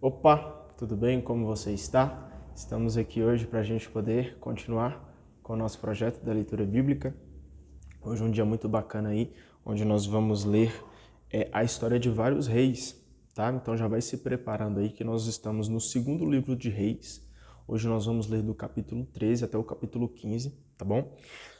Opa, tudo bem? Como você está? Estamos aqui hoje para a gente poder continuar com o nosso projeto da leitura bíblica. Hoje é um dia muito bacana aí, onde nós vamos ler a história de vários reis, tá? Então já vai se preparando aí que nós estamos no segundo livro de Reis. Hoje nós vamos ler do capítulo 13 até o capítulo 15, tá bom?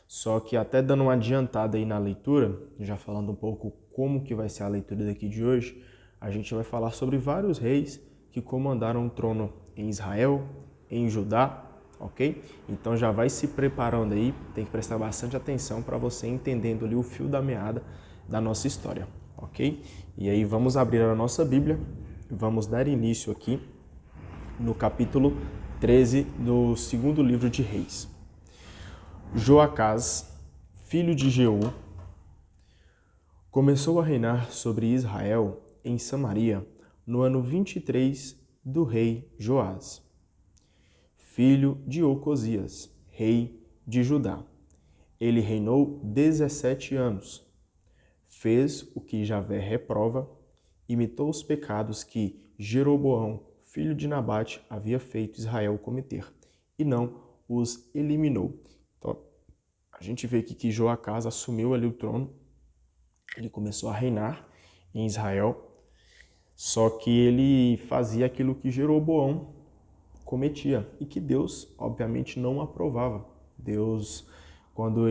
Só que até dando uma adiantada aí na leitura, já falando um pouco como que vai ser a leitura daqui de hoje, a gente vai falar sobre vários reis que comandaram o trono em Israel, em Judá, ok? Então já vai se preparando aí, tem que prestar bastante atenção para você entendendo ali o fio da meada da nossa história, ok? E aí vamos abrir a nossa Bíblia, vamos dar início aqui no capítulo 13 do segundo livro de Reis. Joacás, filho de Jeú, começou a reinar sobre Israel em Samaria no ano 23 do rei Joás, filho de Ocosias, rei de Judá. Ele reinou 17 anos. Fez o que Javé reprova, imitou os pecados que Jeroboão, filho de Nabate, havia feito Israel cometer, e não os eliminou. Então, a gente vê aqui que Joacás assumiu ali o trono, ele começou a reinar em Israel, só que ele fazia aquilo que Jeroboão cometia e que Deus, obviamente, não aprovava. Deus, quando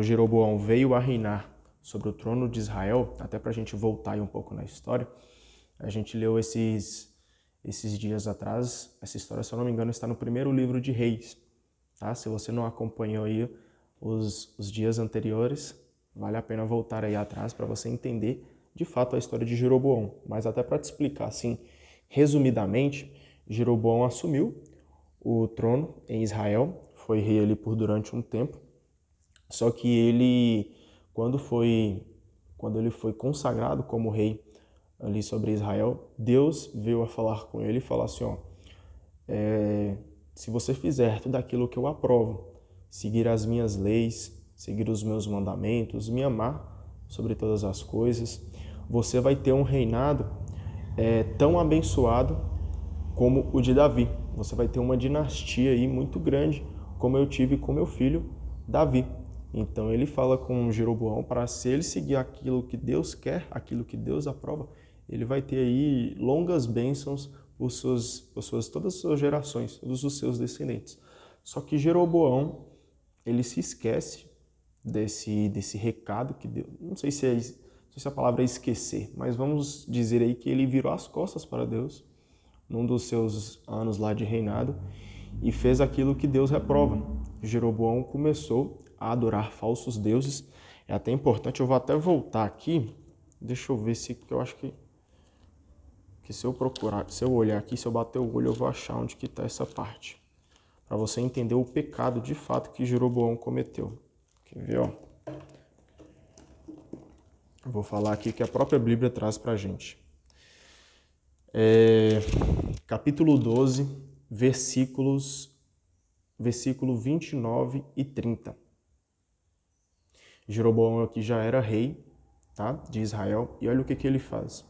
Jeroboão veio a reinar sobre o trono de Israel, até para a gente voltar aí um pouco na história, a gente leu esses dias atrás, essa história, se eu não me engano, está no primeiro livro de Reis, tá? Se você não acompanhou aí os dias anteriores, vale a pena voltar aí atrás para você entender de fato a história de Jeroboão. Mas até para te explicar assim, resumidamente, Jeroboão assumiu o trono em Israel, foi rei ali por durante um tempo, só que ele, quando ele foi consagrado como rei ali sobre Israel, Deus veio a falar com ele e falou assim, ó, se você fizer tudo aquilo que eu aprovo, seguir as minhas leis, seguir os meus mandamentos, me amar sobre todas as coisas, você vai ter um reinado tão abençoado como o de Davi. Você vai ter uma dinastia aí muito grande, como eu tive com meu filho Davi. Então ele fala com Jeroboão para, se ele seguir aquilo que Deus quer, aquilo que Deus aprova, ele vai ter aí longas bênçãos por todas as suas gerações, todos os seus descendentes. Só que Jeroboão, ele se esquece desse recado que Deus, não sei se a palavra é esquecer, mas vamos dizer aí que ele virou as costas para Deus num dos seus anos lá de reinado e fez aquilo que Deus reprova. Jeroboão começou a adorar falsos deuses. É até importante, eu vou até voltar aqui, deixa eu ver se, eu acho que se eu procurar, se eu olhar aqui, se eu bater o olho, eu vou achar onde que está essa parte, para você entender o pecado de fato que Jeroboão cometeu. Quer ver, ó? Eu vou falar aqui que a própria Bíblia traz para a gente. Capítulo 12, versículo 29 e 30. Jeroboão aqui já era rei, tá, de Israel, e olha o que ele faz.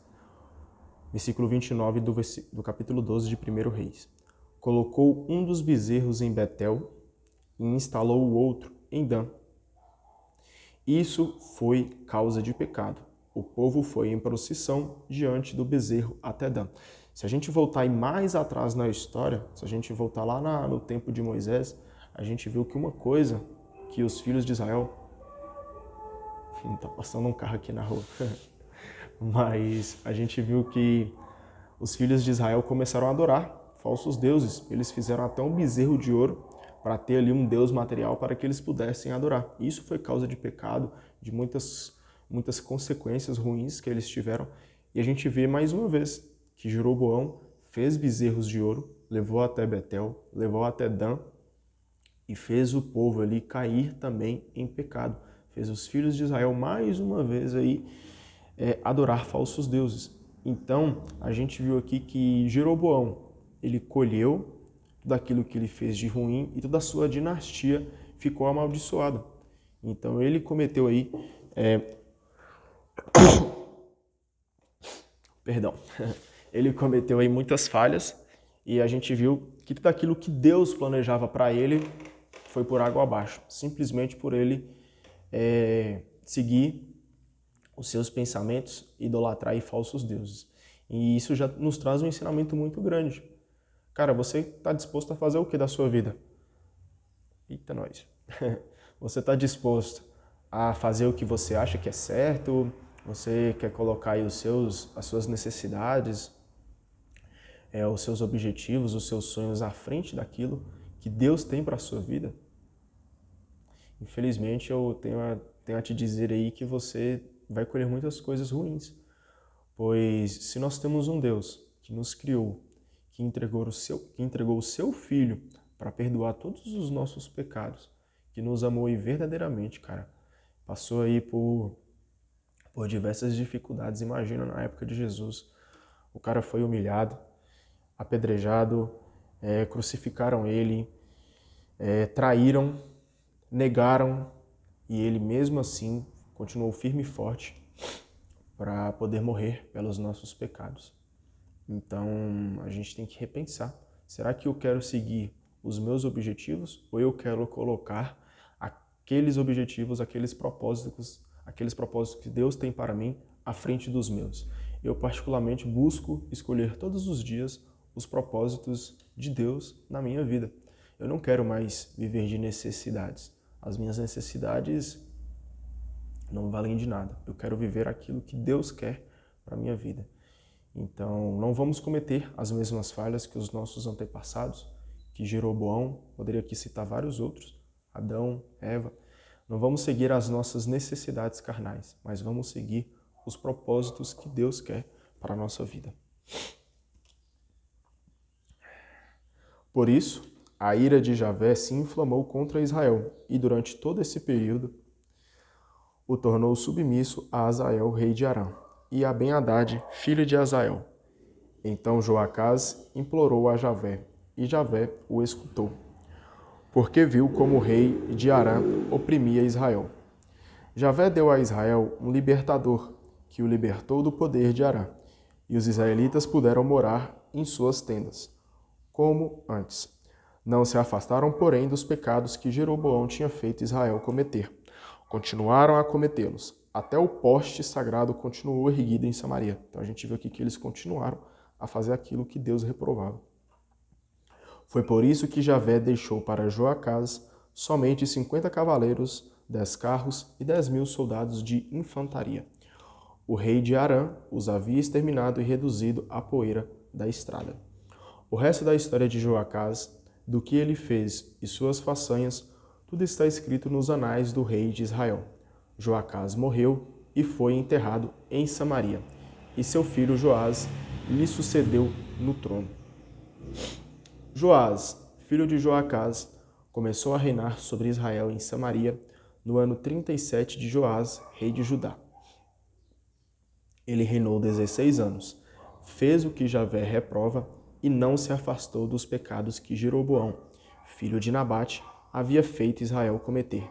Versículo 29 do capítulo 12 de 1 Reis. Colocou um dos bezerros em Betel e instalou o outro em Dan. Isso foi causa de pecado. O povo foi em procissão diante do bezerro até Dan. Se a gente voltar aí mais atrás na história, se a gente voltar lá no tempo de Moisés, a gente viu que uma coisa que os filhos de Israel... Tá passando um carro aqui na rua. Mas a gente viu que os filhos de Israel começaram a adorar falsos deuses. Eles fizeram até um bezerro de ouro para ter ali um deus material para que eles pudessem adorar. Isso foi causa de pecado, de muitas consequências ruins que eles tiveram. E a gente vê mais uma vez que Jeroboão fez bezerros de ouro, levou até Betel, levou até Dan e fez o povo ali cair também em pecado. Fez os filhos de Israel mais uma vez aí adorar falsos deuses. Então, a gente viu aqui que Jeroboão, ele colheu tudo aquilo que ele fez de ruim e toda a sua dinastia ficou amaldiçoada. Então, ele cometeu aí... Perdão. ele cometeu aí muitas falhas e a gente viu que tudo aquilo que Deus planejava para ele foi por água abaixo, simplesmente por ele seguir os seus pensamentos, idolatrar aí falsos deuses. E isso já nos traz um ensinamento muito grande. Cara, você está disposto a fazer o que da sua vida? Eita, nós. Você está disposto a fazer o que você acha que é certo? Você quer colocar aí as suas necessidades, os seus objetivos, os seus sonhos à frente daquilo que Deus tem para a sua vida? Infelizmente, eu tenho a te dizer aí que você vai colher muitas coisas ruins. Pois se nós temos um Deus que nos criou, que entregou o seu Filho para perdoar todos os nossos pecados, que nos amou e verdadeiramente, cara, passou aí por diversas dificuldades. Imagina na época de Jesus, o cara foi humilhado, apedrejado, crucificaram ele, traíram, negaram, e ele mesmo assim continuou firme e forte para poder morrer pelos nossos pecados. Então a gente tem que repensar. Será que eu quero seguir os meus objetivos ou eu quero colocar aqueles objetivos, aqueles propósitos que Deus tem para mim à frente dos meus? Eu particularmente busco escolher todos os dias os propósitos de Deus na minha vida. Eu não quero mais viver de necessidades. As minhas necessidades não valem de nada. Eu quero viver aquilo que Deus quer para a minha vida. Então, não vamos cometer as mesmas falhas que os nossos antepassados, que Jeroboão, poderia aqui citar vários outros, Adão, Eva. Não vamos seguir as nossas necessidades carnais, mas vamos seguir os propósitos que Deus quer para a nossa vida. Por isso, a ira de Javé se inflamou contra Israel, e durante todo esse período o tornou submisso a Hazael, rei de Arã, e a Ben-Hadad, filho de Hazael. Então Joacás implorou a Javé, e Javé o escutou, porque viu como o rei de Arã oprimia Israel. Javé deu a Israel um libertador, que o libertou do poder de Arã, e os israelitas puderam morar em suas tendas, como antes. Não se afastaram, porém, dos pecados que Jeroboão tinha feito Israel cometer. Continuaram a cometê-los. Até o poste sagrado continuou erguido em Samaria. Então a gente viu aqui que eles continuaram a fazer aquilo que Deus reprovava. Foi por isso que Javé deixou para Joacás somente 50 cavaleiros, 10 carros e 10.000 soldados de infantaria. O rei de Arã os havia exterminado e reduzido à poeira da estrada. O resto da história de Joacás, do que ele fez e suas façanhas, tudo está escrito nos anais do rei de Israel. Joacás morreu e foi enterrado em Samaria, e seu filho Joás lhe sucedeu no trono. Joás, filho de Joacás, começou a reinar sobre Israel em Samaria no ano 37 de Joás, rei de Judá. Ele reinou 16 anos, fez o que Javé reprova e não se afastou dos pecados que Jeroboão, filho de Nabate, havia feito Israel cometer,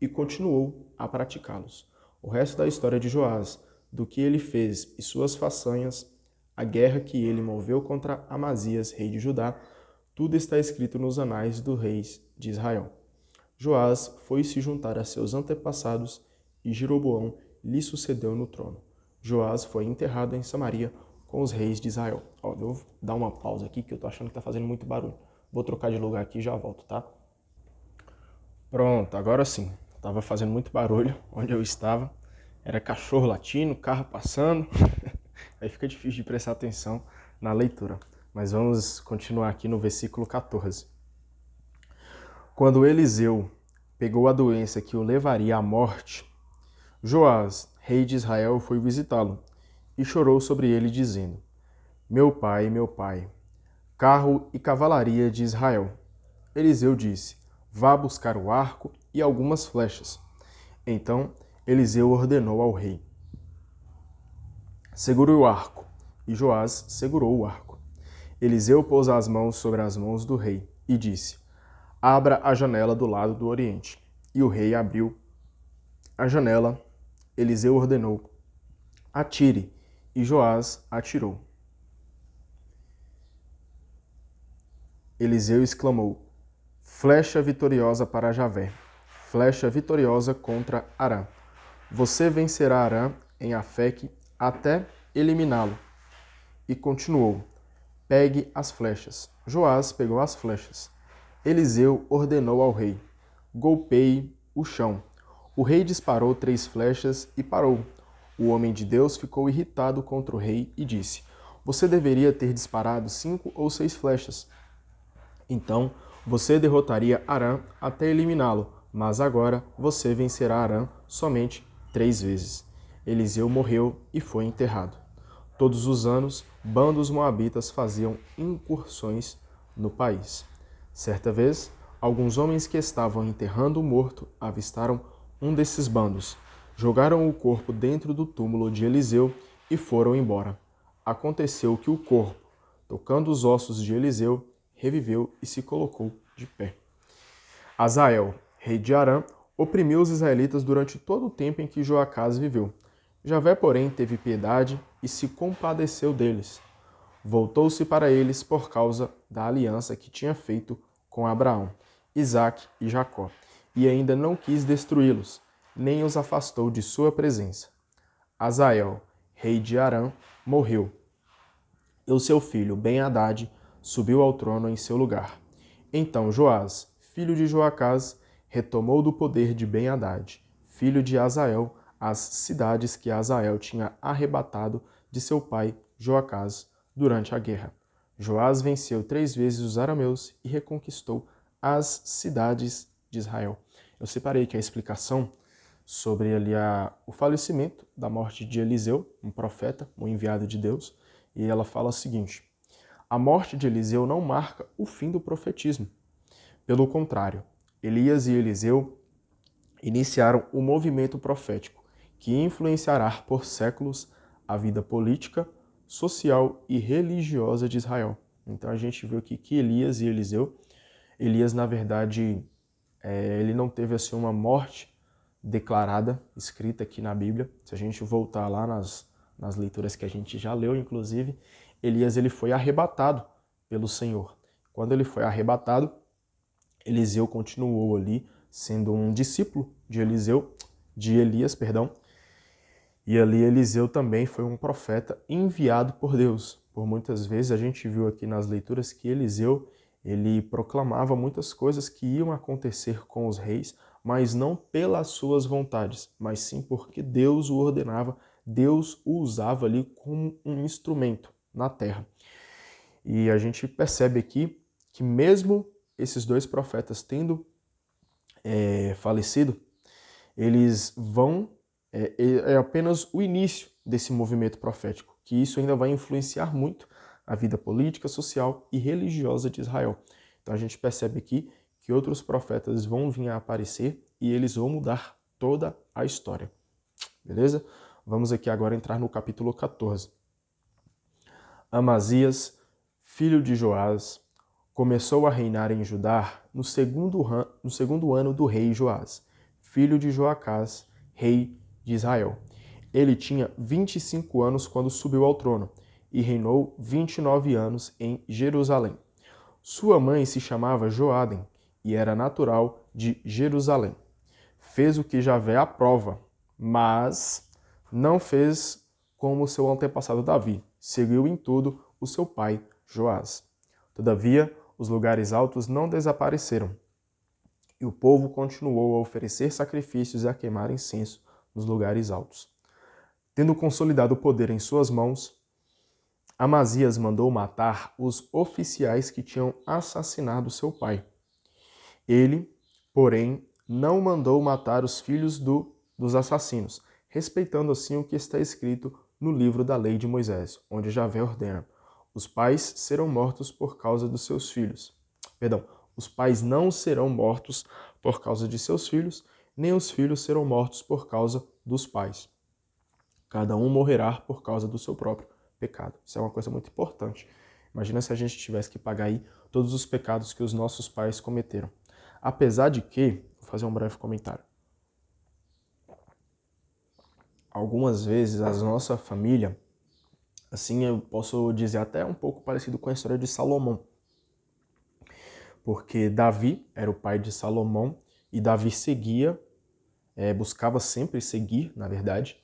e continuou a praticá-los. O resto da história de Joás, do que ele fez e suas façanhas, a guerra que ele moveu contra Amazias, rei de Judá, tudo está escrito nos anais dos reis de Israel. Joás foi se juntar a seus antepassados e Jeroboão lhe sucedeu no trono. Joás foi enterrado em Samaria com os reis de Israel. Eu vou dar uma pausa aqui que eu tô achando que tá fazendo muito barulho. Vou trocar de lugar aqui e já volto, tá? Pronto, agora sim. Tava fazendo muito barulho onde eu estava. Era cachorro latindo, carro passando. Aí fica difícil de prestar atenção na leitura. Mas vamos continuar aqui no versículo 14. Quando Eliseu pegou a doença que o levaria à morte, Joás, rei de Israel, foi visitá-lo e chorou sobre ele, dizendo: meu pai, carro e cavalaria de Israel. Eliseu disse: vá buscar o arco e algumas flechas. Então Eliseu ordenou ao rei: segure o arco. E Joás segurou o arco. Eliseu pôs as mãos sobre as mãos do rei e disse: abra a janela do lado do oriente. E o rei abriu a janela. Eliseu ordenou: atire. E Joás atirou. Eliseu exclamou: Flecha vitoriosa para Javé, flecha vitoriosa contra Arã. Você vencerá Arã em Afeque até eliminá-lo. E continuou: Pegue as flechas. Joás pegou as flechas. Eliseu ordenou ao rei: Golpeie o chão. O rei disparou 3 flechas e parou. O homem de Deus ficou irritado contra o rei e disse: Você deveria ter disparado 5 ou 6 flechas. Então você derrotaria Arã até eliminá-lo, mas agora você vencerá Arã somente 3 vezes. Eliseu morreu e foi enterrado. Todos os anos, bandos moabitas faziam incursões no país. Certa vez, alguns homens que estavam enterrando o morto avistaram um desses bandos. Jogaram o corpo dentro do túmulo de Eliseu e foram embora. Aconteceu que o corpo, tocando os ossos de Eliseu, reviveu e se colocou de pé. Hazael, rei de Arã, oprimiu os israelitas durante todo o tempo em que Joacás viveu. Javé, porém, teve piedade e se compadeceu deles. Voltou-se para eles por causa da aliança que tinha feito com Abraão, Isaque e Jacó, e ainda não quis destruí-los, nem os afastou de sua presença. Hazael, rei de Arã, morreu, e o seu filho Ben-Hadad subiu ao trono em seu lugar. Então Joás, filho de Joacás, retomou do poder de Ben-Hadad, filho de Hazael, as cidades que Hazael tinha arrebatado de seu pai Joacás durante a guerra. Joás venceu 3 vezes os arameus e reconquistou as cidades de Israel. Eu separei aqui a explicação sobre ali o falecimento da morte de Eliseu, um profeta, um enviado de Deus, e ela fala o seguinte: a morte de Eliseu não marca o fim do profetismo. Pelo contrário, Elias e Eliseu iniciaram o movimento profético, que influenciará por séculos a vida política, social e religiosa de Israel. Então a gente viu aqui que Elias e Eliseu, Elias na verdade, ele não teve assim uma morte declarada, escrita aqui na Bíblia. Se a gente voltar lá nas leituras que a gente já leu, inclusive, Elias ele foi arrebatado pelo Senhor. Quando ele foi arrebatado, Eliseu continuou ali sendo um discípulo de Elias, perdão. E ali Eliseu também foi um profeta enviado por Deus. Por muitas vezes a gente viu aqui nas leituras que Eliseu, ele proclamava muitas coisas que iam acontecer com os reis, mas não pelas suas vontades, mas sim porque Deus o ordenava, Deus o usava ali como um instrumento na terra. E a gente percebe aqui que mesmo esses 2 profetas tendo falecido, eles vão é apenas o início desse movimento profético, que isso ainda vai influenciar muito a vida política, social e religiosa de Israel. Então a gente percebe aqui que outros profetas vão vir a aparecer e eles vão mudar toda a história. Beleza? Vamos aqui agora entrar no capítulo 14. Amazias, filho de Joás, começou a reinar em Judá no segundo ano do rei Joás, filho de Joacás, rei de Israel. Ele tinha 25 anos quando subiu ao trono e reinou 29 anos em Jerusalém. Sua mãe se chamava Joadem e era natural de Jerusalém. Fez o que Javé aprova, mas não fez como seu antepassado Davi. Seguiu em tudo o seu pai Joás. Todavia, os lugares altos não desapareceram, e o povo continuou a oferecer sacrifícios e a queimar incenso nos lugares altos. Tendo consolidado o poder em suas mãos, Amazias mandou matar os oficiais que tinham assassinado seu pai. Ele, porém, não mandou matar os filhos dos assassinos, respeitando assim o que está escrito no livro da lei de Moisés, onde Javé ordena: os pais serão mortos por causa dos seus filhos. Perdão, os pais não serão mortos por causa de seus filhos, nem os filhos serão mortos por causa dos pais. Cada um morrerá por causa do seu próprio pecado. Isso é uma coisa muito importante. Imagina se a gente tivesse que pagar aí todos os pecados que os nossos pais cometeram. Apesar de que, vou fazer um breve comentário. Algumas vezes a nossa família, assim eu posso dizer até um pouco parecido com a história de Salomão. porque Davi era o pai de Salomão e Davi buscava sempre seguir, na verdade,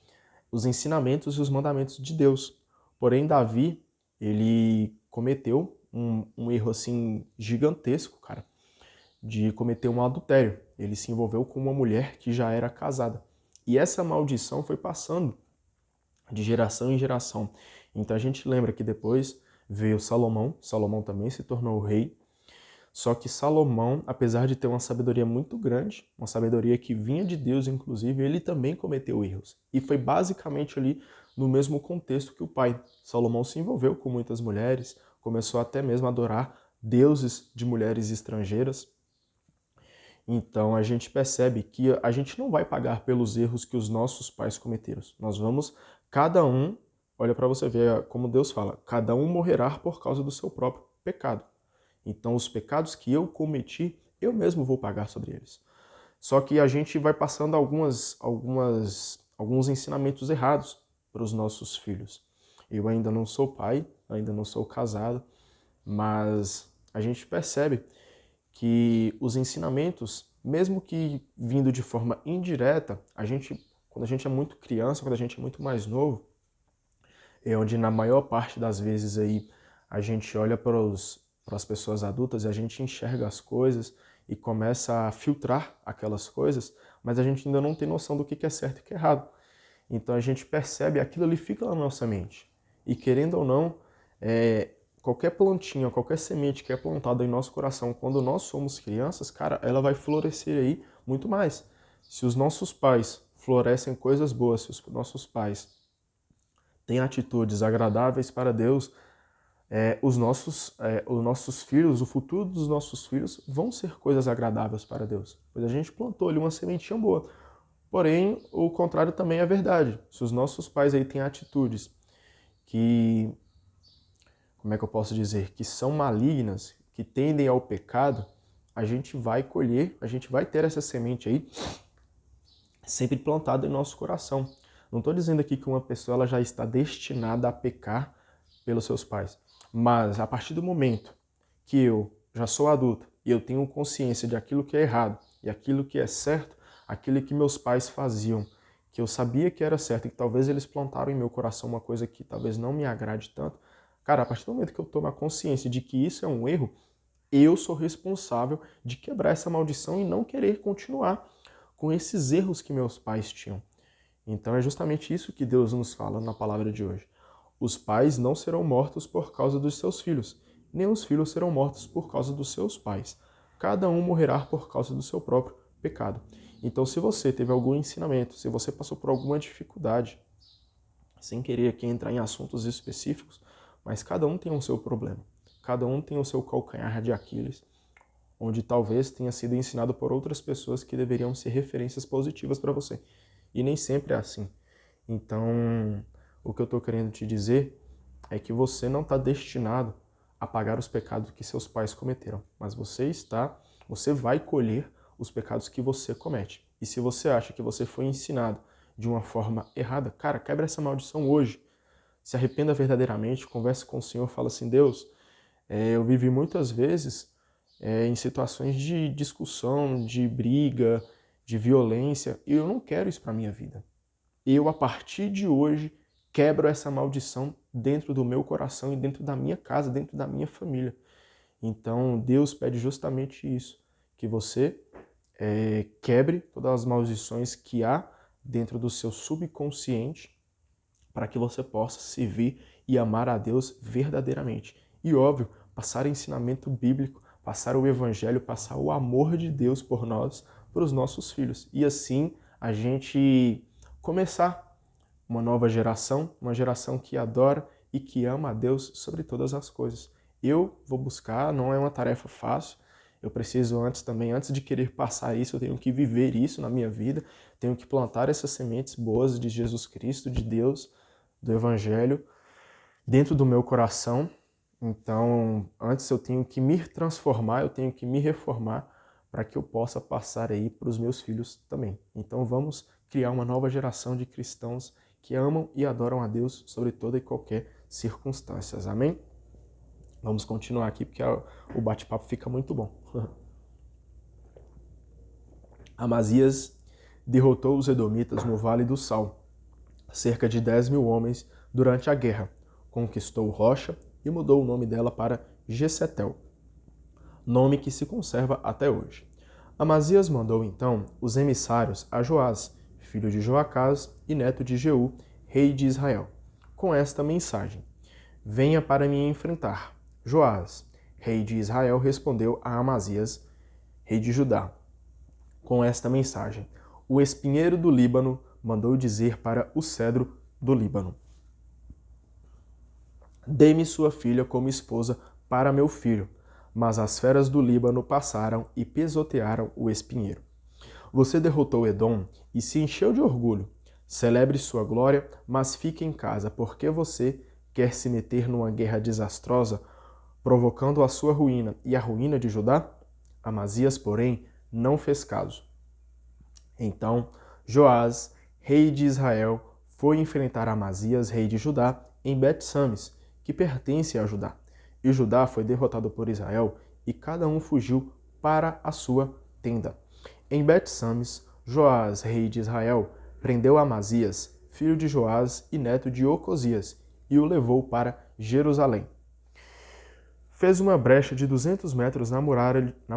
os ensinamentos e os mandamentos de Deus. Porém, Davi, ele cometeu um erro assim gigantesco, cara, de cometer um adultério. Ele se envolveu com uma mulher que já era casada. E essa maldição foi passando de geração em geração. Então a gente lembra que depois veio Salomão, Salomão também se tornou rei, só que Salomão, apesar de ter uma sabedoria muito grande, uma sabedoria que vinha de Deus inclusive, ele também cometeu erros. E foi basicamente ali no mesmo contexto que o pai. Salomão se envolveu com muitas mulheres, começou até mesmo a adorar deuses de mulheres estrangeiras. Então a gente percebe que a gente não vai pagar pelos erros que os nossos pais cometeram. Nós vamos, cada um, olha para você ver como Deus fala, cada um morrerá por causa do seu próprio pecado. Então os pecados que eu cometi, eu mesmo vou pagar sobre eles. Só que a gente vai passando alguns ensinamentos errados para os nossos filhos. Eu ainda não sou pai, ainda não sou casado, mas a gente percebe que os ensinamentos, mesmo que vindo de forma indireta, quando a gente é muito criança, quando a gente é muito mais novo, é onde na maior parte das vezes aí a gente olha para as pessoas adultas e a gente enxerga as coisas e começa a filtrar aquelas coisas, mas a gente ainda não tem noção do que é certo e o que é errado. Então a gente percebe, aquilo ali fica na nossa mente. E querendo ou não, qualquer plantinha, qualquer semente que é plantada em nosso coração quando nós somos crianças, cara, ela vai florescer aí muito mais. Se os nossos pais florescem coisas boas, se os nossos pais têm atitudes agradáveis para Deus, os nossos filhos, o futuro dos nossos filhos vão ser coisas agradáveis para Deus. Pois a gente plantou ali uma sementinha boa. Porém, o contrário também é verdade. Se os nossos pais aí têm atitudes que, como é que eu posso dizer, que são malignas, que tendem ao pecado, a gente vai colher, a gente vai ter essa semente aí sempre plantada em nosso coração. Não estou dizendo aqui que uma pessoa ela já está destinada a pecar pelos seus pais, mas a partir do momento que eu já sou adulto e eu tenho consciência de aquilo que é errado e aquilo que é certo, aquilo que meus pais faziam, que eu sabia que era certo e que talvez eles plantaram em meu coração uma coisa que talvez não me agrade tanto, cara, a partir do momento que eu tomo a consciência de que isso é um erro, eu sou responsável de quebrar essa maldição e não querer continuar com esses erros que meus pais tinham. Então é justamente isso que Deus nos fala na palavra de hoje. Os pais não serão mortos por causa dos seus filhos, nem os filhos serão mortos por causa dos seus pais. Cada um morrerá por causa do seu próprio pecado. Então, se você teve algum ensinamento, se você passou por alguma dificuldade, sem querer aqui entrar em assuntos específicos, mas cada um tem o seu problema. Cada um tem o seu calcanhar de Aquiles, onde talvez tenha sido ensinado por outras pessoas que deveriam ser referências positivas para você. E nem sempre é assim. Então, o que eu estou querendo te dizer é que você não está destinado a pagar os pecados que seus pais cometeram, mas você vai colher os pecados que você comete. E se você acha que você foi ensinado de uma forma errada, cara, quebra essa maldição hoje. Se arrependa verdadeiramente, converse com o Senhor, fala assim, Deus, eu vivi muitas vezes em situações de discussão, de briga, de violência, e eu não quero isso para minha vida. Eu, a partir de hoje, quebro essa maldição dentro do meu coração e dentro da minha casa, dentro da minha família. Então, Deus pede justamente isso, que você quebre todas as maldições que há dentro do seu subconsciente para que você possa servir e amar a Deus verdadeiramente. E, óbvio, passar ensinamento bíblico, passar o evangelho, passar o amor de Deus por nós, para os nossos filhos. E assim a gente começar uma nova geração, uma geração que adora e que ama a Deus sobre todas as coisas. Eu vou buscar, não é uma tarefa fácil, eu preciso antes de querer passar isso, eu tenho que viver isso na minha vida, tenho que plantar essas sementes boas de Jesus Cristo, de Deus, do Evangelho, dentro do meu coração. Então, antes eu tenho que me transformar, eu tenho que me reformar para que eu possa passar aí para os meus filhos também. Então, vamos criar uma nova geração de cristãos que amam e adoram a Deus sobre toda e qualquer circunstância. Amém? Vamos continuar aqui porque o bate-papo fica muito bom. Amazias derrotou os edomitas no Vale do Sal, cerca de 10.000 homens durante a guerra, conquistou Rocha e mudou o nome dela para Gesetel, nome que se conserva até hoje. Amazias mandou então os emissários a Joás, filho de Joacás e neto de Jeú, rei de Israel, com esta mensagem: venha para me enfrentar. Joás, rei de Israel, respondeu a Amazias, rei de Judá, com esta mensagem: o espinheiro do Líbano mandou dizer para o cedro do Líbano: dê-me sua filha como esposa para meu filho. Mas as feras do Líbano passaram e pisotearam o espinheiro. Você derrotou Edom e se encheu de orgulho. Celebre sua glória, mas fique em casa, porque você quer se meter numa guerra desastrosa, provocando a sua ruína e a ruína de Judá? Amazias, porém, não fez caso. Então, Joás, rei de Israel, foi enfrentar Amazias, rei de Judá, em Bet-Sames, que pertence a Judá. E Judá foi derrotado por Israel, e cada um fugiu para a sua tenda. Em Bet-Sames, Joás, rei de Israel, prendeu Amazias, filho de Joás e neto de Ocosias, e o levou para Jerusalém. Fez uma brecha de 200 metros na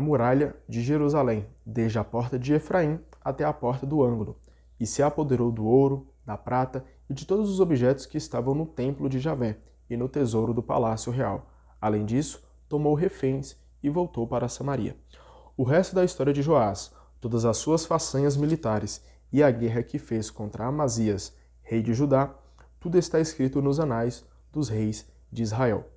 muralha de Jerusalém, desde a porta de Efraim até a porta do ângulo, e se apoderou do ouro, da prata e de todos os objetos que estavam no templo de Javé e no tesouro do palácio real. Além disso, tomou reféns e voltou para Samaria. O resto da história de Joás, todas as suas façanhas militares e a guerra que fez contra Amazias, rei de Judá, tudo está escrito nos anais dos reis de Israel.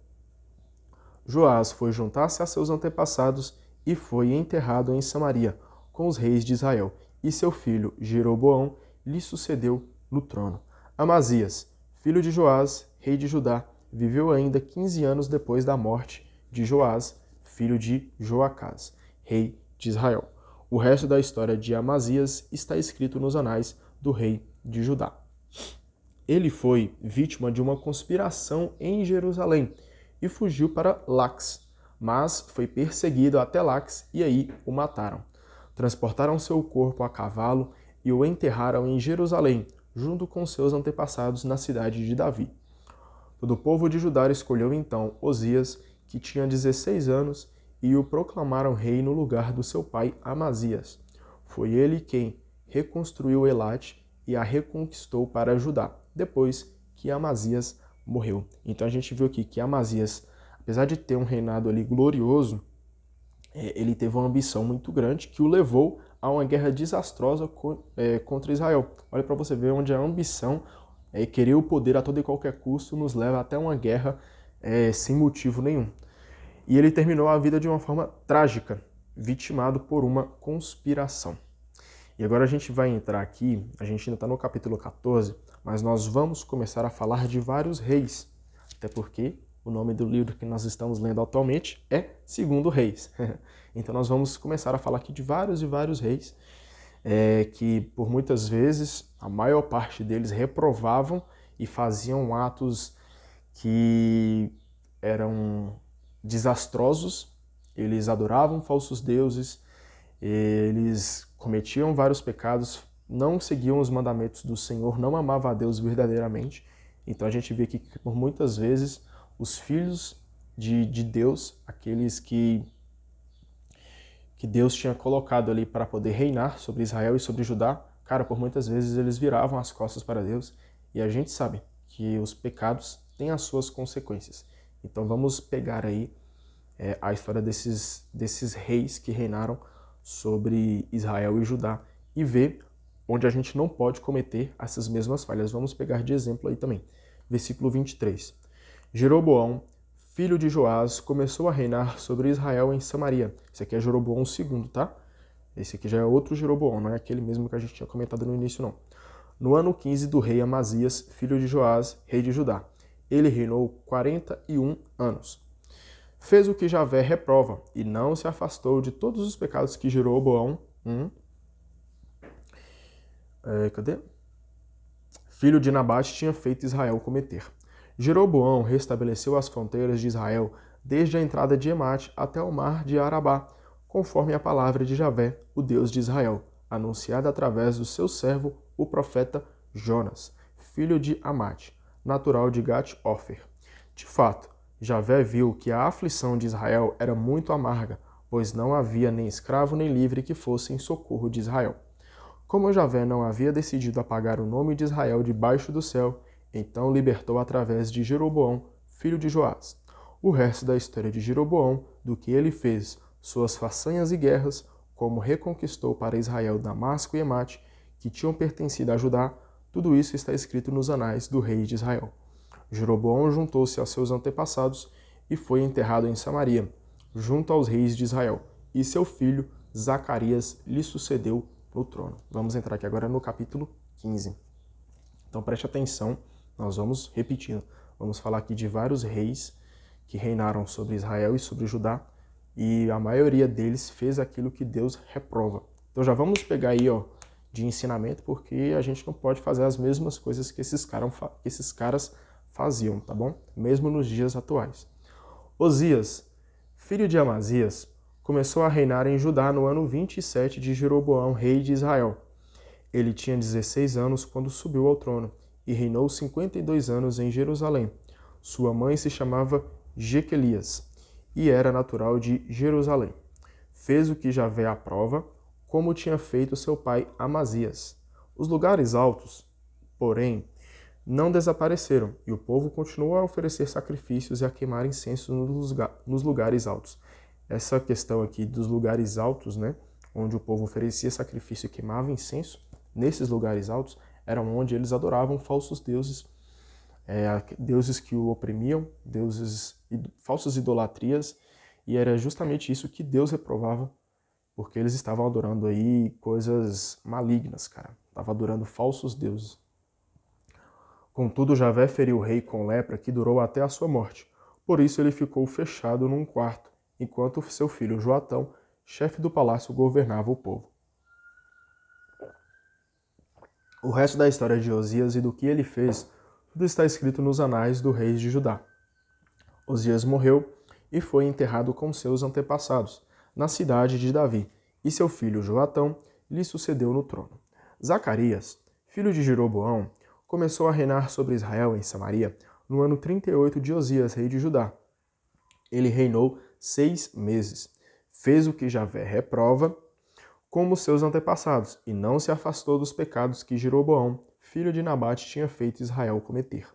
Joás foi juntar-se a seus antepassados e foi enterrado em Samaria com os reis de Israel, e seu filho Jeroboão lhe sucedeu no trono. Amazias, filho de Joás, rei de Judá, viveu ainda 15 anos depois da morte de Joás, filho de Joacás, rei de Israel. O resto da história de Amazias está escrito nos anais do rei de Judá. Ele foi vítima de uma conspiração em Jerusalém e fugiu para Lax, mas foi perseguido até Lax e aí o mataram. Transportaram seu corpo a cavalo e o enterraram em Jerusalém, junto com seus antepassados na cidade de Davi. Todo o povo de Judá escolheu então Osias, que tinha 16 anos, e o proclamaram rei no lugar do seu pai Amazias. Foi ele quem reconstruiu Elate e a reconquistou para Judá, depois que Amazias morreu. Então a gente viu aqui que Amazias, apesar de ter um reinado ali glorioso, ele teve uma ambição muito grande que o levou a uma guerra desastrosa contra Israel. Olha para você ver onde a ambição e querer o poder a todo e qualquer custo nos leva até uma guerra sem motivo nenhum. E ele terminou a vida de uma forma trágica, vitimado por uma conspiração. E agora a gente vai entrar aqui, a gente ainda está no capítulo 14, mas nós vamos começar a falar de vários reis, até porque o nome do livro que nós estamos lendo atualmente é Segundo Reis. Então nós vamos começar a falar aqui de vários e vários reis, que por muitas vezes, a maior parte deles reprovavam e faziam atos que eram desastrosos. Eles adoravam falsos deuses, eles cometiam vários pecados, não seguiam os mandamentos do Senhor, não amavam a Deus verdadeiramente. Então a gente vê aqui que por muitas vezes os filhos de Deus, aqueles que Deus tinha colocado ali para poder reinar sobre Israel e sobre Judá, cara, por muitas vezes eles viravam as costas para Deus, e a gente sabe que os pecados têm as suas consequências. Então vamos pegar aí a história desses reis que reinaram sobre Israel e Judá e ver onde a gente não pode cometer essas mesmas falhas. Vamos pegar de exemplo aí também. Versículo 23. Jeroboão, filho de Joás, começou a reinar sobre Israel em Samaria. Esse aqui é Jeroboão II, tá? Esse aqui já é outro Jeroboão, não é aquele mesmo que a gente tinha comentado no início, não. No ano 15 do rei Amazias, filho de Joás, rei de Judá. Ele reinou 41 anos. Fez o que Javé reprova e não se afastou de todos os pecados que Jeroboão, filho de Nabate, tinha feito Israel cometer. Jeroboão restabeleceu as fronteiras de Israel desde a entrada de Emate até o mar de Arabá, conforme a palavra de Javé, o Deus de Israel, anunciada através do seu servo, o profeta Jonas, filho de Amate, natural de Gat-Ofer. De fato, Javé viu que a aflição de Israel era muito amarga, pois não havia nem escravo nem livre que fosse em socorro de Israel. Como Javé não havia decidido apagar o nome de Israel debaixo do céu, então libertou através de Jeroboão, filho de Joás. O resto da história de Jeroboão, do que ele fez, suas façanhas e guerras, como reconquistou para Israel Damasco e Emate, que tinham pertencido a Judá, tudo isso está escrito nos anais do rei de Israel. Jeroboão juntou-se a seus antepassados e foi enterrado em Samaria, junto aos reis de Israel, e seu filho Zacarias lhe sucedeu no trono. Vamos entrar aqui agora no capítulo 15. Então preste atenção, nós vamos repetindo. Vamos falar aqui de vários reis que reinaram sobre Israel e sobre Judá, e a maioria deles fez aquilo que Deus reprova. Então já vamos pegar aí, de ensinamento, porque a gente não pode fazer as mesmas coisas que esses caras faziam, tá bom? Mesmo nos dias atuais. Osias, filho de Amazias, começou a reinar em Judá no ano 27 de Jeroboão, rei de Israel. Ele tinha 16 anos quando subiu ao trono e reinou 52 anos em Jerusalém. Sua mãe se chamava Jequelias e era natural de Jerusalém. Fez o que Javé aprova, como tinha feito seu pai Amazias. Os lugares altos, porém, não desapareceram, e o povo continuou a oferecer sacrifícios e a queimar incenso nos lugares altos. Essa questão aqui dos lugares altos, né, onde o povo oferecia sacrifício e queimava incenso, nesses lugares altos, eram onde eles adoravam falsos deuses, deuses que o oprimiam, falsas idolatrias, e era justamente isso que Deus reprovava, porque eles estavam adorando aí coisas malignas, cara. Estavam adorando falsos deuses. Contudo, Javé feriu o rei com lepra que durou até a sua morte. Por isso ele ficou fechado num quarto, enquanto seu filho Joatão, chefe do palácio, governava o povo. O resto da história de Osias e do que ele fez, tudo está escrito nos anais do rei de Judá. Osias morreu e foi enterrado com seus antepassados, na cidade de Davi, e seu filho Joatão lhe sucedeu no trono. Zacarias, filho de Jeroboão, começou a reinar sobre Israel em Samaria no ano 38 de Osias, rei de Judá. Ele reinou 6 meses. Fez o que Javé reprova, como seus antepassados, e não se afastou dos pecados que Jeroboão, filho de Nabate, tinha feito Israel cometer.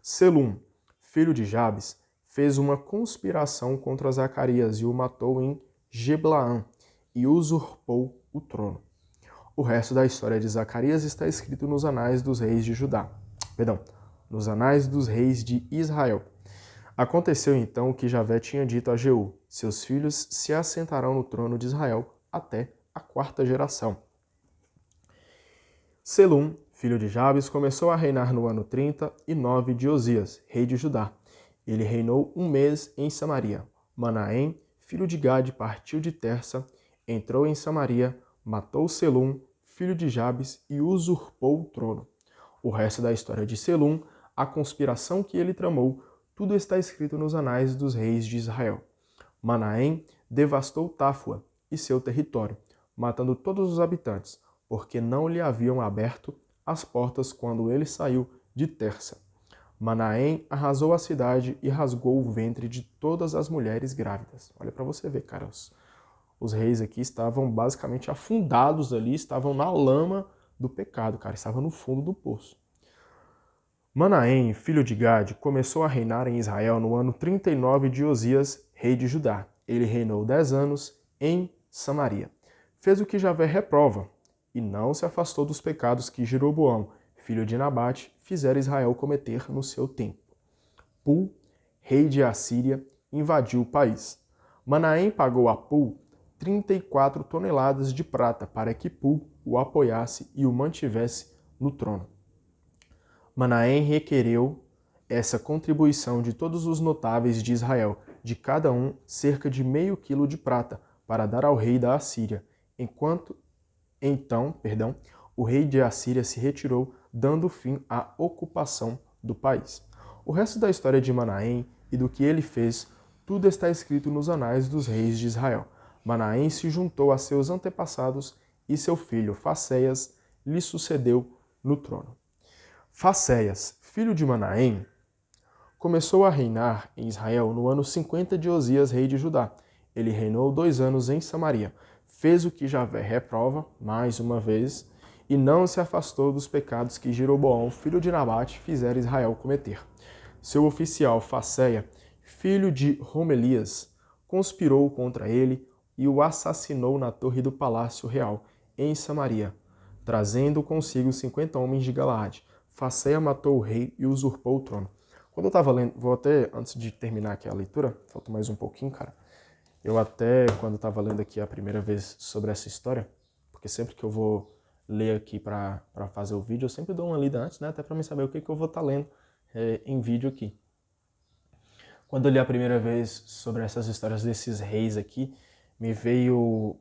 Selum, filho de Jabes, fez uma conspiração contra Zacarias e o matou em Geblaã e usurpou o trono. O resto da história de Zacarias está escrito nos anais dos reis de Judá. Nos anais dos reis de Israel. Aconteceu então o que Javé tinha dito a Jeú: seus filhos se assentarão no trono de Israel até a 4ª geração. Selum, filho de Jabes, começou a reinar no ano 39 de Osias, rei de Judá. Ele reinou 1 mês em Samaria. Manaém, filho de Gade, partiu de Tersa, entrou em Samaria, matou Selum, filho de Jabes, e usurpou o trono. O resto da história de Selum, a conspiração que ele tramou, tudo está escrito nos anais dos reis de Israel. Manaém devastou Táfua e seu território, matando todos os habitantes, porque não lhe haviam aberto as portas quando ele saiu de Tersa. Manaém arrasou a cidade e rasgou o ventre de todas as mulheres grávidas. Olha para você ver, cara, os reis aqui estavam basicamente afundados ali, estavam na lama do pecado, cara, estavam no fundo do poço. Manaém, filho de Gade, começou a reinar em Israel no ano 39 de Osias, rei de Judá. Ele reinou 10 anos em Samaria. Fez o que Javé reprova, e não se afastou dos pecados que Jeroboão, filho de Nabate, fizera Israel cometer no seu tempo. Pul, rei de Assíria, invadiu o país. Manaém pagou a Pul 34 toneladas de prata para que Pul o apoiasse e o mantivesse no trono. Manaém requereu essa contribuição de todos os notáveis de Israel, de cada um cerca de meio quilo de prata, para dar ao rei da Assíria. Então, o rei de Assíria se retirou, dando fim à ocupação do país. O resto da história de Manaém e do que ele fez, tudo está escrito nos anais dos reis de Israel. Manaém se juntou a seus antepassados e seu filho Facéias lhe sucedeu no trono. Facéias, filho de Manaém, começou a reinar em Israel no ano 50 de Osias, rei de Judá. Ele reinou 2 anos em Samaria. Fez o que Javé reprova, mais uma vez, e não se afastou dos pecados que Jeroboão, filho de Nabate, fizera Israel cometer. Seu oficial Facéia, filho de Romelias, conspirou contra ele e o assassinou na torre do palácio real, em Samaria, trazendo consigo 50 homens de Galaade. Facéia matou o rei e usurpou o trono. Quando eu estava lendo, vou até, antes de terminar aqui a leitura, falta mais um pouquinho, cara. Eu até, quando estava lendo aqui a primeira vez sobre essa história, porque sempre que eu vou ler aqui para fazer o vídeo, eu sempre dou uma lida antes, né? Até para mim saber o que eu vou estar lendo em vídeo aqui. Quando eu li a primeira vez sobre essas histórias desses reis aqui, me veio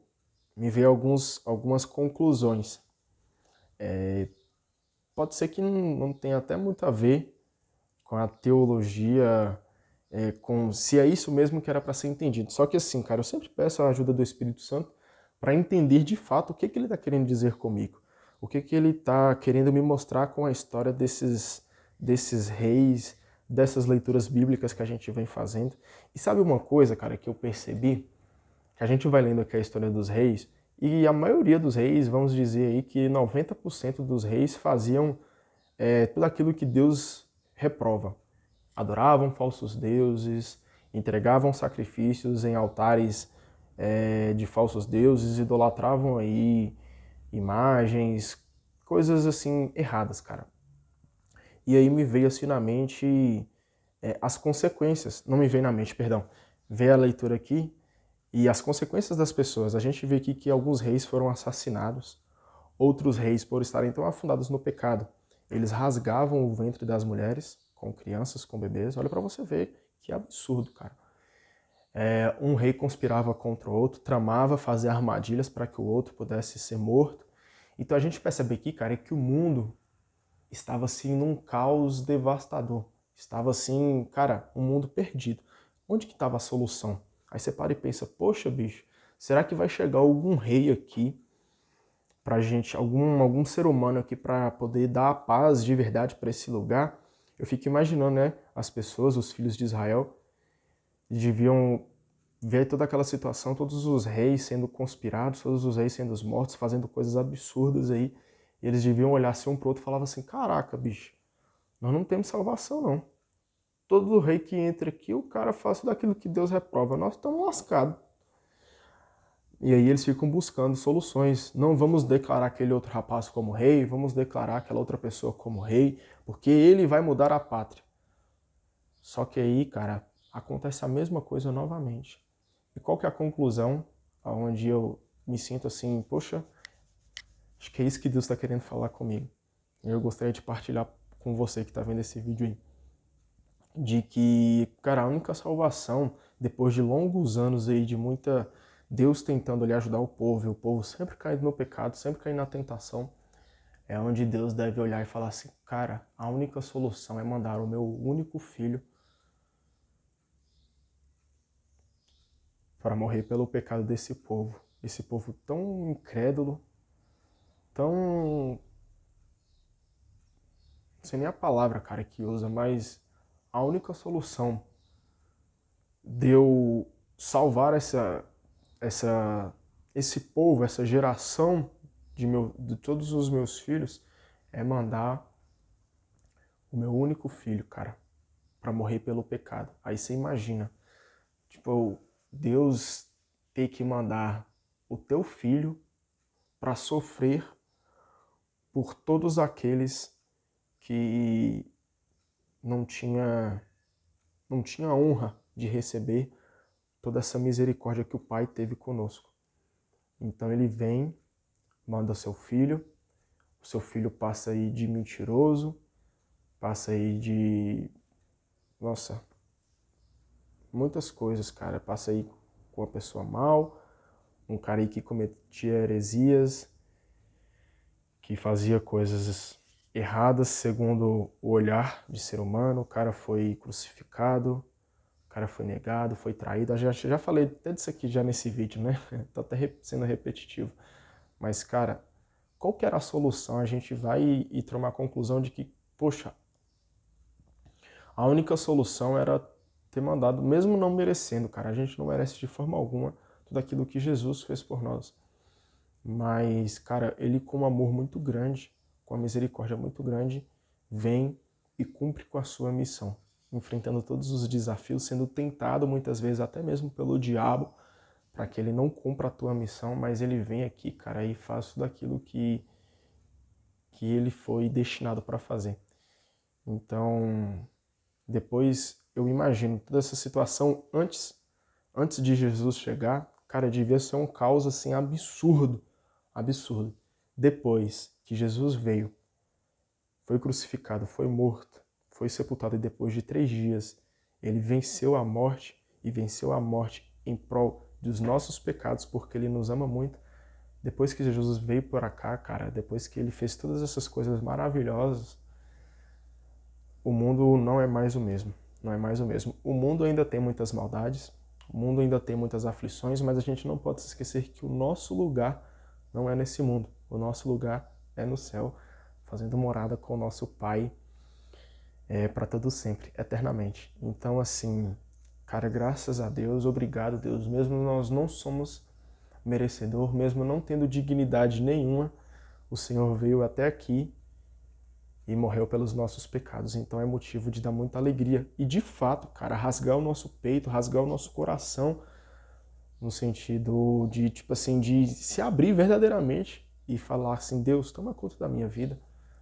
algumas conclusões. Pode ser que não tenha até muito a ver com a teologia, com se é isso mesmo que era para ser entendido. Só que assim, cara, eu sempre peço a ajuda do Espírito Santo para entender de fato o que ele está querendo dizer comigo. O que ele está querendo me mostrar com a história desses reis, dessas leituras bíblicas que a gente vem fazendo. E sabe uma coisa, cara, que eu percebi? Que a gente vai lendo aqui a história dos reis, e a maioria dos reis, vamos dizer aí que 90% dos reis faziam tudo aquilo que Deus reprova. Adoravam falsos deuses, entregavam sacrifícios em altares de falsos deuses, idolatravam aí imagens, coisas assim erradas, cara. E aí me veio assim na mente as consequências, não me veio na mente, perdão, veio a leitura aqui e as consequências das pessoas. A gente vê aqui que alguns reis foram assassinados, outros reis, por estarem tão afundados no pecado, eles rasgavam o ventre das mulheres, com crianças, com bebês. Olha para você ver que absurdo, cara. Um rei conspirava contra o outro, tramava fazer armadilhas para que o outro pudesse ser morto. Então a gente percebe aqui, cara, que o mundo estava assim num caos devastador. Estava assim, cara, um mundo perdido. Onde que estava a solução? Aí você para e pensa, poxa, bicho, será que vai chegar algum rei aqui pra gente, algum ser humano aqui para poder dar a paz de verdade para esse lugar? Eu fico imaginando, né, as pessoas, os filhos de Israel, deviam ver toda aquela situação, todos os reis sendo conspirados, todos os reis sendo mortos, fazendo coisas absurdas aí. E eles deviam olhar assim um pro outro e falavam assim, caraca, bicho, nós não temos salvação, não. Todo rei que entra aqui, o cara faz daquilo que Deus reprova. Nós estamos lascados. E aí eles ficam buscando soluções. Não vamos declarar aquele outro rapaz como rei, vamos declarar aquela outra pessoa como rei, porque ele vai mudar a pátria. Só que aí, cara, acontece a mesma coisa novamente. E qual que é a conclusão? Onde eu me sinto assim, poxa, acho que é isso que Deus está querendo falar comigo. E eu gostaria de partilhar com você que está vendo esse vídeo aí. De que, cara, a única salvação, depois de longos anos aí de muita Deus tentando ali ajudar o povo, e o povo sempre caindo no pecado, sempre caindo na tentação, é onde Deus deve olhar e falar assim, cara, a única solução é mandar o meu único filho para morrer pelo pecado desse povo. Esse povo tão incrédulo, tão... não sei nem a palavra, cara, que usa, mas a única solução de eu salvar esse povo, essa geração de todos os meus filhos, é mandar o meu único filho, cara, para morrer pelo pecado. Aí você imagina, tipo, Deus ter que mandar o teu filho para sofrer por todos aqueles que não tinha honra de receber toda essa misericórdia que o Pai teve conosco. Então ele vem, manda o seu filho passa aí de mentiroso, passa aí de... nossa, muitas coisas, cara. Passa aí com uma pessoa mal, um cara aí que cometia heresias, que fazia coisas erradas segundo o olhar de ser humano. O cara foi crucificado, o cara foi negado, foi traído. Eu já falei até disso aqui já nesse vídeo, né? Tô até sendo repetitivo. Mas, cara, qual que era a solução? A gente vai e tomar a conclusão de que, poxa, a única solução era ter mandado, mesmo não merecendo, cara. A gente não merece de forma alguma tudo aquilo que Jesus fez por nós. Mas, cara, ele com um amor muito grande, com uma misericórdia muito grande, vem e cumpre com a sua missão, enfrentando todos os desafios, sendo tentado muitas vezes até mesmo pelo diabo, para que ele não cumpra a tua missão, mas ele vem aqui, cara, e faz tudo aquilo que ele foi destinado para fazer. Então, depois eu imagino toda essa situação antes de Jesus chegar, cara, devia ser um caos assim absurdo. Depois que Jesus veio, foi crucificado, foi morto, foi sepultado e depois de 3 dias ele venceu a morte e venceu a morte em prol dos nossos pecados, porque ele nos ama muito. Depois que Jesus veio por cá, cara, depois que ele fez todas essas coisas maravilhosas, o mundo não é mais o mesmo. Não é mais o mesmo. O mundo ainda tem muitas maldades, o mundo ainda tem muitas aflições, mas a gente não pode se esquecer que o nosso lugar não é nesse mundo. O nosso lugar é no céu, fazendo morada com o nosso Pai para todo sempre, eternamente. Então, assim, cara, graças a Deus, obrigado, Deus. Mesmo nós não somos merecedor, mesmo não tendo dignidade nenhuma, o Senhor veio até aqui e morreu pelos nossos pecados. Então é motivo de dar muita alegria. E de fato, cara, rasgar o nosso peito, rasgar o nosso coração, no sentido de, tipo assim, de se abrir verdadeiramente e falar assim, Deus, toma conta da minha vida.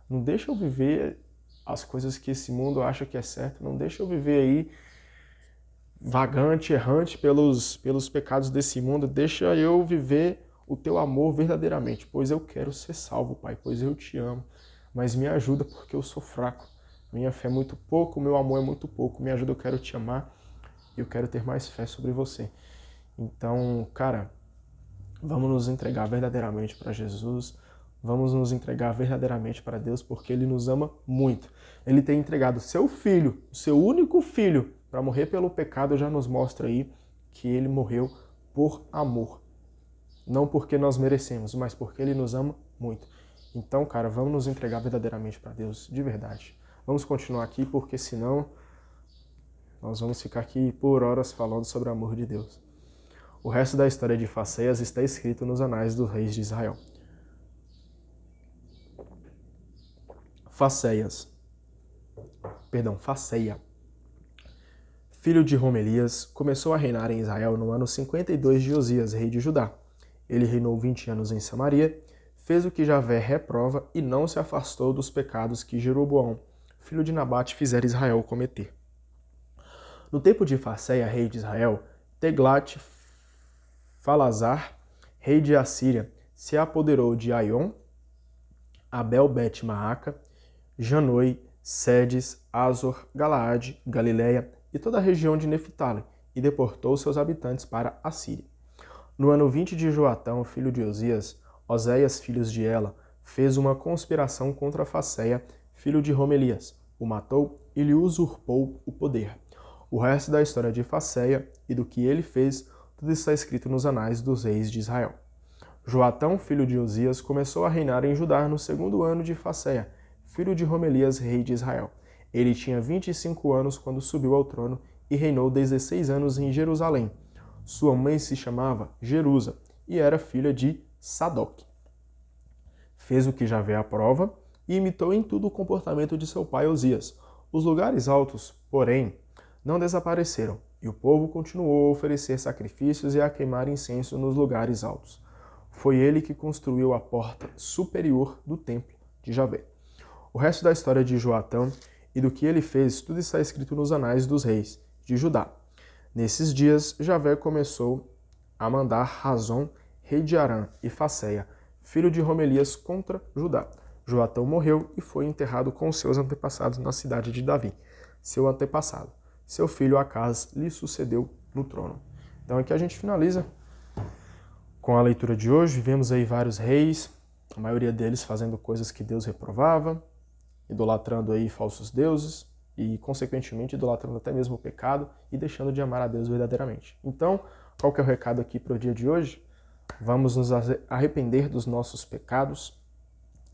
Não deixa eu viver as coisas que esse mundo acha que é certo. Não deixa eu viver aí vagante, errante pelos pecados desse mundo. Deixa eu viver o teu amor verdadeiramente, pois eu quero ser salvo, Pai, pois eu te amo. Mas me ajuda porque eu sou fraco. Minha fé é muito pouco, meu amor é muito pouco. Me ajuda, eu quero te amar e eu quero ter mais fé sobre você. Então, cara, vamos nos entregar verdadeiramente para Jesus, vamos nos entregar verdadeiramente para Deus, porque Ele nos ama muito. Ele tem entregado seu filho, o seu único filho, para morrer pelo pecado, já nos mostra aí que Ele morreu por amor. Não porque nós merecemos, mas porque Ele nos ama muito. Então, cara, vamos nos entregar verdadeiramente para Deus, de verdade. Vamos continuar aqui, porque senão nós vamos ficar aqui por horas falando sobre o amor de Deus. O resto da história de Faceias está escrito nos anais dos reis de Israel. Faceia, filho de Romelias, começou a reinar em Israel no ano 52 de Osias, rei de Judá. Ele reinou 20 anos em Samaria, fez o que Javé reprova e não se afastou dos pecados que Jeroboão, filho de Nabate, fizera Israel cometer. No tempo de Faceia, rei de Israel, Teglat-Falazar, rei de Assíria, se apoderou de Aion, Abel-Bet-Maaca, Janoi, Sedes, Azor, Galaade, Galileia e toda a região de Neftali, e deportou seus habitantes para a Síria. No ano 20 de Joatão, filho de Osias, Oséias, filho de Ela, fez uma conspiração contra Faceia, filho de Romelias, o matou e lhe usurpou o poder. O resto da história de Faceia e do que ele fez, tudo está escrito nos anais dos reis de Israel. Joatão, filho de Osias, começou a reinar em Judá no 2º ano de Faceia, filho de Romelias, rei de Israel. Ele tinha 25 anos quando subiu ao trono e reinou 16 anos em Jerusalém. Sua mãe se chamava Jerusa e era filha de Sadoc. Fez o que Javé aprova e imitou em tudo o comportamento de seu pai Osias. Os lugares altos, porém, não desapareceram, e o povo continuou a oferecer sacrifícios e a queimar incenso nos lugares altos. Foi ele que construiu a porta superior do templo de Javé. O resto da história de Joatão e do que ele fez, tudo está escrito nos anais dos reis de Judá. Nesses dias, Javé começou a mandar Razon, rei de Arã, e Faceia, filho de Romelias, contra Judá. Joatão morreu e foi enterrado com seus antepassados na cidade de Davi, seu antepassado. Seu filho Acaz lhe sucedeu no trono. Então aqui a gente finaliza com a leitura de hoje. Vemos aí vários reis, a maioria deles fazendo coisas que Deus reprovava, idolatrando aí falsos deuses, e, consequentemente, idolatrando até mesmo o pecado e deixando de amar a Deus verdadeiramente. Então, qual que é o recado aqui para o dia de hoje? Vamos nos arrepender dos nossos pecados,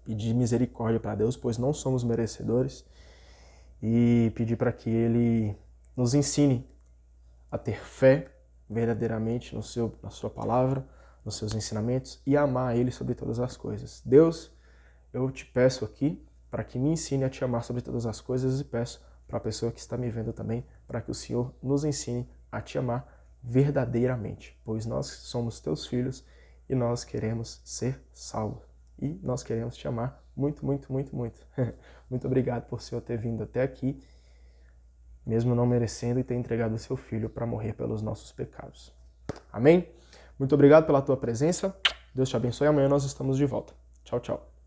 pedir misericórdia para Deus, pois não somos merecedores, e pedir para que Ele nos ensine a ter fé verdadeiramente na sua palavra, nos seus ensinamentos e amar a Ele sobre todas as coisas. Deus, eu te peço aqui para que me ensine a te amar sobre todas as coisas e peço para a pessoa que está me vendo também, para que o Senhor nos ensine a te amar verdadeiramente, pois nós somos teus filhos e nós queremos ser salvos. E nós queremos te amar muito, muito, muito, muito. Muito obrigado por o Senhor ter vindo até aqui, mesmo não merecendo, e ter entregado o seu Filho para morrer pelos nossos pecados. Amém? Muito obrigado pela tua presença. Deus te abençoe. Amanhã nós estamos de volta. Tchau, tchau.